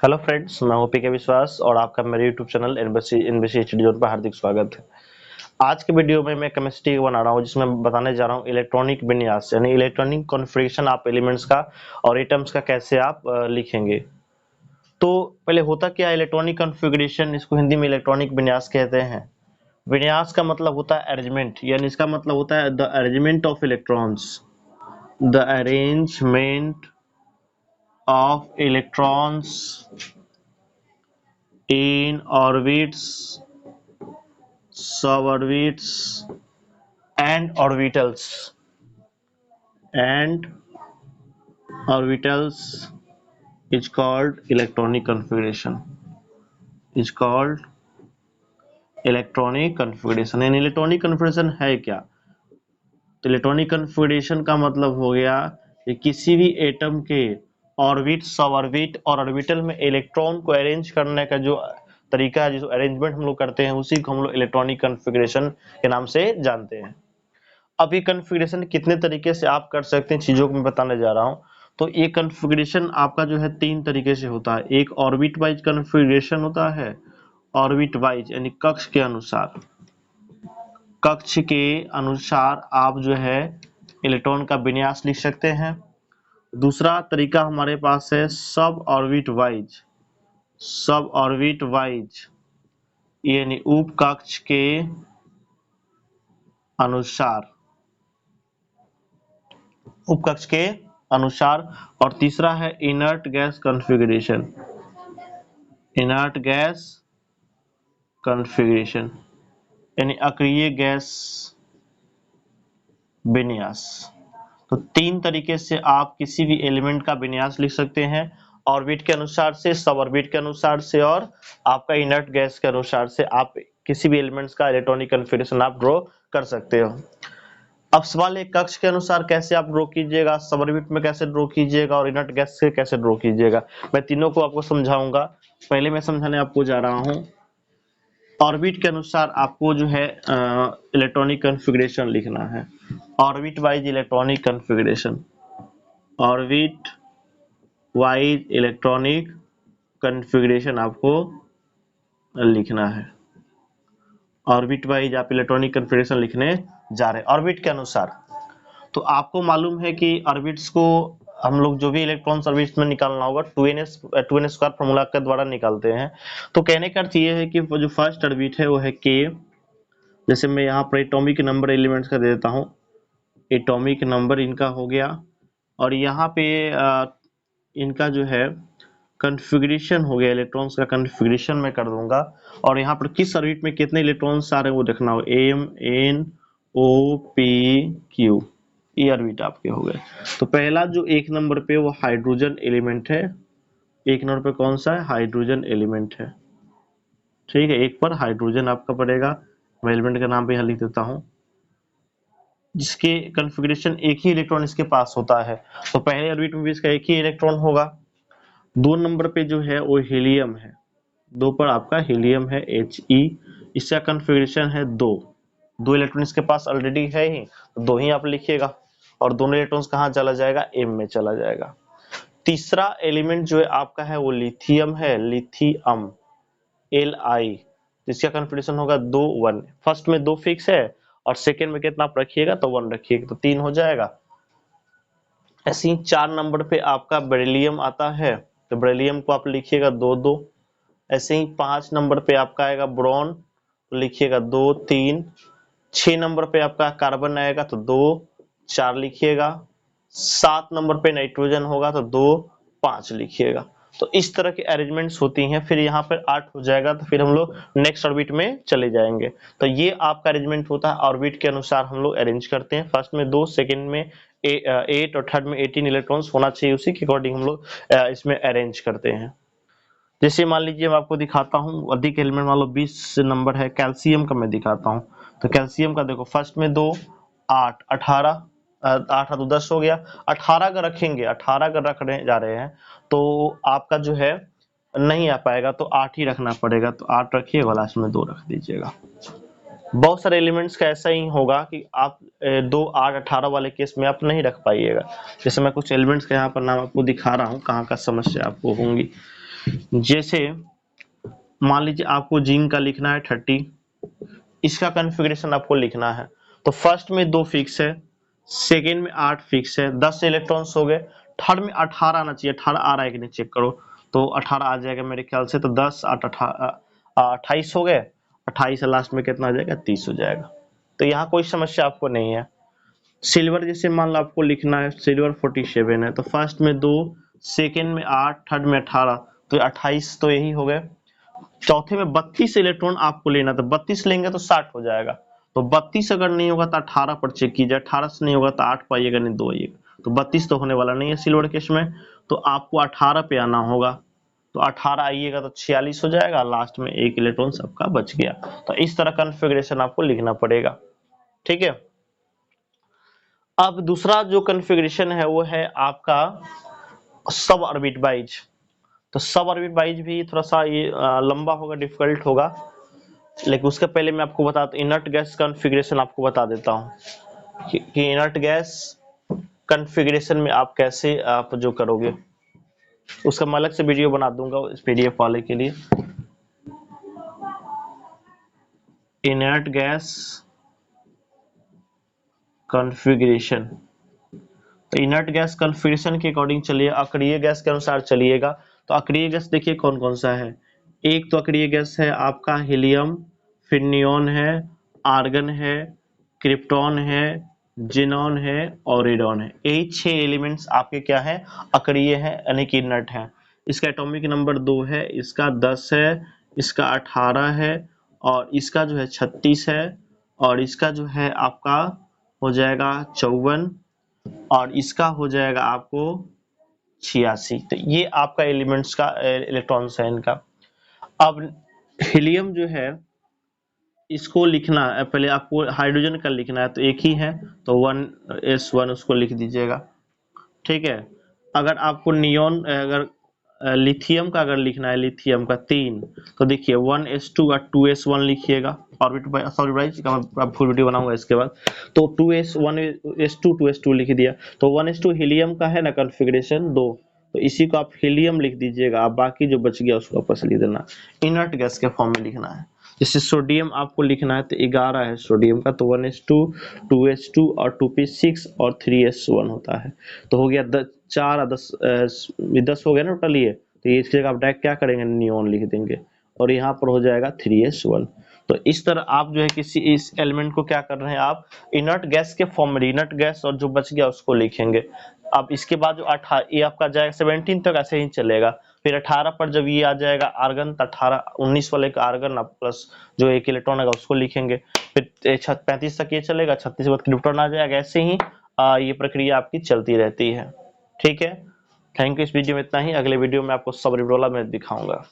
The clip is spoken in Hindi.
हेलो फ्रेंड्स, मैं ओपी के विश्वास और आपका मेरे YouTube channel NBC study zone पर हार्दिक स्वागत है। आज के वीडियो में मैं केमिस्ट्री बना रहा हूँ जिसमें बताने जा रहा हूँ इलेक्ट्रॉनिक विन्यास यानी इलेक्ट्रॉनिक कॉन्फ़िगरेशन आप एलिमेंट्स का और एटम्स का कैसे आप लिखेंगे। तो पहले होता क्या है इलेक्ट्रॉनिक कॉन्फ़िगरेशन, इसको हिंदी में इलेक्ट्रॉनिक विन्यास कहते हैं। विन्यास का मतलब होता है अरेंजमेंट, यानी इसका मतलब होता है the arrangement of electrons, the arrangement of electrons in orbits, suborbits and orbitals is called electronic configuration, is called electronic configuration. यानी इलेक्ट्रॉनिक कन्फिगरेशन है क्या? तो इलेक्ट्रॉनिक कन्फिगरेशन का मतलब हो गया कि किसी भी एटम के ऑर्बिट, सब ऑर्बिट और ऑर्बिटल में इलेक्ट्रॉन को अरेंज करने का जो तरीका है, जो अरेंजमेंट हम लोग करते हैं, उसी को हम लोग इलेक्ट्रॉनिक कन्फिगरेशन के नाम से जानते हैं। अब ये कन्फिगरेशन कितने तरीके से आप कर सकते हैं, चीजों को मैं बताने जा रहा हूँ। तो ये कन्फिगरेशन आपका जो है 3 तरीके से होता है। एक ऑर्बिट वाइज कन्फिगरेशन होता है, ऑर्बिट वाइज यानी कक्ष के अनुसार, कक्ष के अनुसार आप जो है इलेक्ट्रॉन का विन्यास लिख सकते हैं। दूसरा तरीका हमारे पास है सब ऑर्बिट वाइज, सब ऑर्बिट वाइज यानी उप कक्ष के अनुसार, उपकक्ष के अनुसार। और तीसरा है inert gas configuration, inert gas configuration यानी अक्रिय गैस विन्यास। तो 3 तरीके से आप किसी भी एलिमेंट का विन्यास लिख सकते हैं, ऑर्बिट के अनुसार से, सब ऑर्बिट के अनुसार से और आपका इनर्ट गैस के अनुसार से आप किसी भी एलिमेंट्स का इलेक्ट्रॉनिक कॉन्फ़िगरेशन आप ड्रॉ कर सकते हो। अब सवाल है कक्ष के अनुसार कैसे आप ड्रॉ कीजिएगा, सबऑर्बिट में कैसे ड्रॉ कीजिएगा और इनर्ट गैस से कैसे ड्रॉ कीजिएगा। मैं तीनों को आपको समझाऊंगा। पहले मैं समझाने आपको जा रहा हूं, ऑर्बिट के अनुसार आपको जो है इलेक्ट्रॉनिक कॉन्फ़िगरेशन लिखना है। Orbit wise electronic configuration, orbit wise electronic configuration आपको लिखना है। ऑर्बिट वाइज आप इलेक्ट्रॉनिक कॉन्फ़िगरेशन लिखने जा रहे हैं ऑर्बिट के अनुसार। तो आपको मालूम है कि ऑर्बिट्स को हम लोग जो भी इलेक्ट्रॉन्स ऑर्बिट्स में निकालना होगा 2n स्क्वायर फॉर्मूला के द्वारा निकालते हैं। तो कहने का अर्थ ये है कि वो जो फर्स्ट ऑर्बिट है वो है k। जैसे मैं यहाँ पर एटॉमिक नंबर एलिमेंट्स का दे देता हूँ, एटॉमिक नंबर इनका हो गया, और यहाँ पे इनका जो है कॉन्फ़िगरेशन हो गया, इलेक्ट्रॉन्स का कॉन्फ़िगरेशन मैं कर दूंगा। और यहाँ पर किस ऑर्बिट में कितने इलेक्ट्रॉन्स आ रहे हैं वो देखना हो, m n o p q, ये ऑर्बिट आपके हो गए। तो पहला जो 1 नंबर पे वो हाइड्रोजन एलिमेंट है, 1 नंबर पे कौन सा है, हाइड्रोजन एलिमेंट है। ठीक है, 1 पर हाइड्रोजन आपका पड़ेगा। मैं एलिमेंट का नाम भी यहाँ लिख देता हूँ, जिसके कॉन्फ़िगरेशन एक ही इलेक्ट्रॉन इसके पास होता है। तो पहले ऑर्बिट में भी इसका एक ही इलेक्ट्रॉन होगा। 2 नंबर पे जो है वो हीलियम है, 2 पर आपका हीलियम है He, इसका कॉन्फ़िगरेशन है 2, 2 इलेक्ट्रॉन इसके पास ऑलरेडी है ही, तो 2 ही आप लिखिएगा और दोनों इलेक्ट्रॉन्स कहाँ चला जाएगा, M में चला जाएगा। तीसरा एलिमेंट जो है आपका है वो लिथियम है, लिथियम Li, इसका कॉन्फ़िगरेशन होगा 2 1। फर्स्ट में 2 फिक्स है और सेकेंड में कितना आप रखिएगा, तो 1 रखिएगा, तो 3 हो जाएगा। ऐसे ही 4 नंबर पे आपका बेरिलियम आता है, तो बेरिलियम को आप लिखिएगा 2 2। ऐसे ही 5 नंबर पे आपका आएगा बोरॉन, तो लिखिएगा 2 3। 6 नंबर पे आपका कार्बन आएगा तो 2 4 लिखिएगा। 7 नंबर पे नाइट्रोजन होगा तो 2 5 लिखिएगा। तो इस तरह की अरेंजमेंट्स होती हैं। फिर यहाँ पर 8 हो जाएगा तो फिर हम लोग नेक्स्ट ऑर्बिट में चले जाएंगे। तो ये आपका अरेंजमेंट होता है, ऑर्बिट के अनुसार हम लोग अरेंज करते हैं। फर्स्ट में 2, सेकेंड में 8 और थर्ड में 18 इलेक्ट्रॉन्स होना चाहिए, उसी के अकॉर्डिंग हम लोग इसमें अरेंज करते हैं। जैसे मान लीजिए मैं आपको दिखाता हूँ, अधिक एलिमेंट मान लो 20 नंबर है, कैल्शियम का मैं दिखाता हूँ। तो कैल्शियम का देखो, फर्स्ट में 2 8 18, 8 तो 10 हो गया, 18 का रखेंगे, 18 का रखने जा रहे हैं तो आपका जो है नहीं आ पाएगा, तो 8 ही रखना पड़ेगा। तो 8 रखिएगा, लास्ट में 2 रख दीजिएगा। बहुत सारे एलिमेंट्स का ऐसा ही होगा कि आप 2 8 18 वाले केस में आप नहीं रख पाइएगा। जैसे मैं कुछ एलिमेंट्स का यहाँ पर नाम आपको दिखा रहा हूँ, कहाँ का समस्या आपको होंगी। जैसे मान लीजिए आपको जिंक का लिखना है 30, इसका कॉन्फ़िगरेशन आपको लिखना है। तो फर्स्ट में 2 फिक्स है, सेकेंड में 8 फिक्स है, 10 इलेक्ट्रॉन्स हो गए, थर्ड में 18 आना चाहिए, 18 आ रहा है कि नहीं चेक करो। तो 18 आ जाएगा मेरे ख्याल से। तो 10 8 28 हो गए, 28 से लास्ट में कितना आ जाएगा, 30 हो जाएगा। तो यहाँ कोई समस्या आपको नहीं है। सिल्वर जैसे मान लो आपको लिखना है, सिल्वर 47 है, तो फर्स्ट में 2, सेकेंड में 8, थर्ड में 18, तो 28 तो यही हो गए। चौथे में 32 इलेक्ट्रॉन आपको लेना, तो 32 लेंगे तो 60 हो जाएगा। तो 32 अगर नहीं होगा तो 18 पर चेक कीजिए, 18 से नहीं होगा तो 8 पाइएगा, नहीं 2 आइएगा। तो 32 तो होने वाला नहीं है सिल्वर केस में, तो आपको 18 पे आना होगा। तो 18 आइएगा तो 46 हो जाएगा, लास्ट में 1 इलेक्ट्रॉन सबका बच गया। तो इस तरह कॉन्फ़िगरेशन आपको लिखना पड़ेगा, ठीक है। अब दूसरा जो कॉन्फ़िगरेशन है वो है आपका सब ऑर्बिट वाइज। तो सब ऑर्बिट वाइज भी थोड़ा सा ये लंबा होगा, डिफिकल्ट होगा, लेकिन उसके पहले मैं आपको बता इनर्ट गैस कॉन्फ़िगरेशन आपको बता देता हूँ कि इनर्ट गैस कॉन्फ़िगरेशन में आप कैसे आप जो करोगे, उसका मैं अलग से वीडियो बना दूंगा इस पीडीएफ वाले के लिए। इनर्ट गैस कॉन्फ़िगरेशन, तो इनर्ट गैस कॉन्फ़िगरेशन के अकॉर्डिंग चलिए, अक्रिय गैस के अनुसार चलिएगा। तो अक्रिय गैस देखिए कौन कौन सा है। एक तो अक्रिय गैस है आपका हीलियम, फिर नियॉन है, आर्गन है, क्रिप्टॉन है, जेनॉन है और रेडॉन है। यही 6 एलिमेंट्स आपके क्या है, अक्रिय है, यानी कि इनर्ट है। इसका एटॉमिक नंबर 2 है, इसका 10 है, इसका 18 है, और इसका जो है 36 है, और इसका जो है आपका हो जाएगा 54, और इसका हो जाएगा आपको 86। तो ये आपका एलिमेंट्स का इलेक्ट्रॉन्स है इनका। अब हीलियम जो है इसको लिखना है, पहले आपको हाइड्रोजन का लिखना है, तो एक ही है, तो 1s1 उसको लिख दीजिएगा, ठीक है। अगर आपको नियॉन अगर लिथियम का अगर लिखना है, लिथियम का 3, तो देखिए 1s2 और 2s1 लिखिएगा। ऑर्बिट सॉरी राइट का मैं फुल वीडियो बनाऊंगा इसके बाद। तो 1s2 2s2 लिख दिया। तो 1s2 हीलियम का है ना कॉन्फ़िगरेशन 2, तो इसी को आप हीलियम लिख दीजिएगा। आप बाकी जो बच गया उसको वापस लिख देना, इनर्ट गैस के फॉर्म में लिखना है। जैसे सोडियम आपको लिखना है, तो 11 है सोडियम का, तो 1s2 2s2 और 2p6 और 3s1 होता है। तो हो गया 4 और 10 हो गया ना टोटल ये। तो ये इसकी जगह आप डायरेक्ट क्या करेंगे, नियॉन लिख देंगे, और यहाँ पर हो जाएगा 3s1। तो इस तरह आप जो है किसी इस एलिमेंट को क्या कर रहे हैं, आप इनर्ट गैस के फॉर्म में, इनर्ट गैस और जो बच गया उसको लिखेंगे। अब इसके बाद जो 18 ये आपका जाएगा 17 तक ऐसे ही चलेगा। फिर 18 पर जब ये आ जाएगा आर्गन, तो 18 19 वाले का आर्गन प्लस जो 1 इलेक्ट्रॉन है उसको लिखेंगे। फिर 35 तक ये चलेगा, 36 के बाद क्रिप्टॉन आ जाएगा। ऐसे ही ये प्रक्रिया आपकी चलती रहती है, ठीक है। Thank you. इस वीडियो में इतना ही, अगले वीडियो में आपको सब रिडोला में दिखाऊंगा।